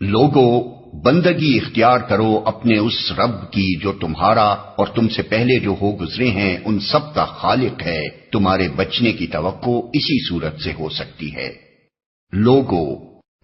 لوگو، بندگی اختیار کرو اپنے اس رب کی جو تمہارا اور تم سے پہلے جو ہو گزرے ہیں ان سب کا خالق ہے. تمہارے بچنے کی توقع اسی صورت سے ہو سکتی ہے. لوگو،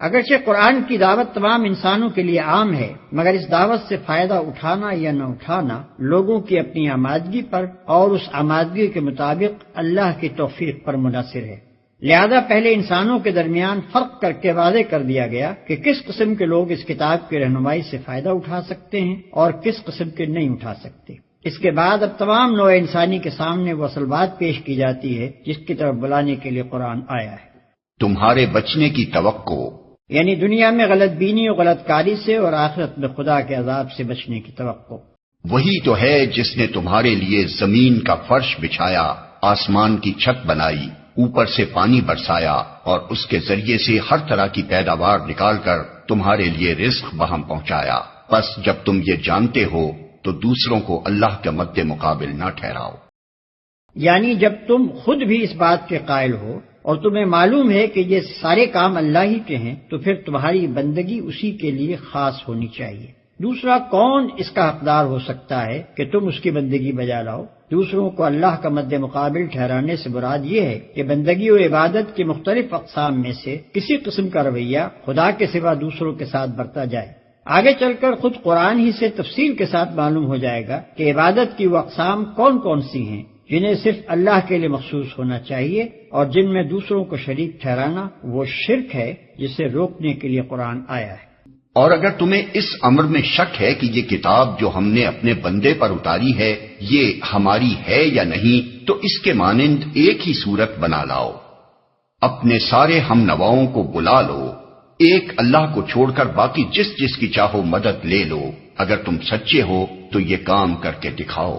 اگرچہ قرآن کی دعوت تمام انسانوں کے لیے عام ہے، مگر اس دعوت سے فائدہ اٹھانا یا نہ اٹھانا لوگوں کی اپنی آمادگی پر اور اس آمادگی کے مطابق اللہ کی توفیق پر منحصر ہے. لہذا پہلے انسانوں کے درمیان فرق کر کے واضح کر دیا گیا کہ کس قسم کے لوگ اس کتاب کی رہنمائی سے فائدہ اٹھا سکتے ہیں اور کس قسم کے نہیں اٹھا سکتے. اس کے بعد اب تمام نوع انسانی کے سامنے وہ اصل بات پیش کی جاتی ہے جس کی طرف بلانے کے لیے قرآن آیا ہے. تمہارے بچنے کی توقع، یعنی دنیا میں غلط بینی و غلط کاری سے اور آخرت میں خدا کے عذاب سے بچنے کی توقع. وہی تو ہے جس نے تمہارے لیے زمین کا فرش بچھایا، آسمان کی چھت بنائی، اوپر سے پانی برسایا اور اس کے ذریعے سے ہر طرح کی پیداوار نکال کر تمہارے لیے رزق بہم پہنچایا. بس جب تم یہ جانتے ہو تو دوسروں کو اللہ کے مد مقابل نہ ٹھہراؤ. یعنی جب تم خود بھی اس بات کے قائل ہو اور تمہیں معلوم ہے کہ یہ سارے کام اللہ ہی کے ہیں تو پھر تمہاری بندگی اسی کے لیے خاص ہونی چاہیے. دوسرا کون اس کا حقدار ہو سکتا ہے کہ تم اس کی بندگی بجا لاؤ؟ دوسروں کو اللہ کا مد مقابل ٹھہرانے سے مراد یہ ہے کہ بندگی و عبادت کی مختلف اقسام میں سے کسی قسم کا رویہ خدا کے سوا دوسروں کے ساتھ برتا جائے. آگے چل کر خود قرآن ہی سے تفصیل کے ساتھ معلوم ہو جائے گا کہ عبادت کی وہ اقسام کون کون سی ہیں جنہیں صرف اللہ کے لیے مخصوص ہونا چاہیے اور جن میں دوسروں کو شریک ٹھہرانا وہ شرک ہے جسے روکنے کے لیے قرآن آیا ہے. اور اگر تمہیں اس امر میں شک ہے کہ یہ کتاب جو ہم نے اپنے بندے پر اتاری ہے یہ ہماری ہے یا نہیں تو اس کے مانند ایک ہی صورت بنا لاؤ. اپنے سارے ہم نواؤں کو بلا لو، ایک اللہ کو چھوڑ کر باقی جس جس کی چاہو مدد لے لو. اگر تم سچے ہو تو یہ کام کر کے دکھاؤ.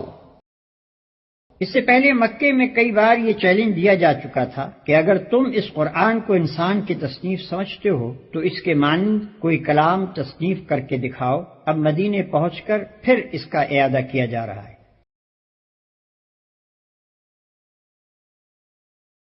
اس سے پہلے مکے میں کئی بار یہ چیلنج دیا جا چکا تھا کہ اگر تم اس قرآن کو انسان کی تصنیف سمجھتے ہو تو اس کے مانند کوئی کلام تصنیف کر کے دکھاؤ. اب مدینے پہنچ کر پھر اس کا اعادہ کیا جا رہا ہے.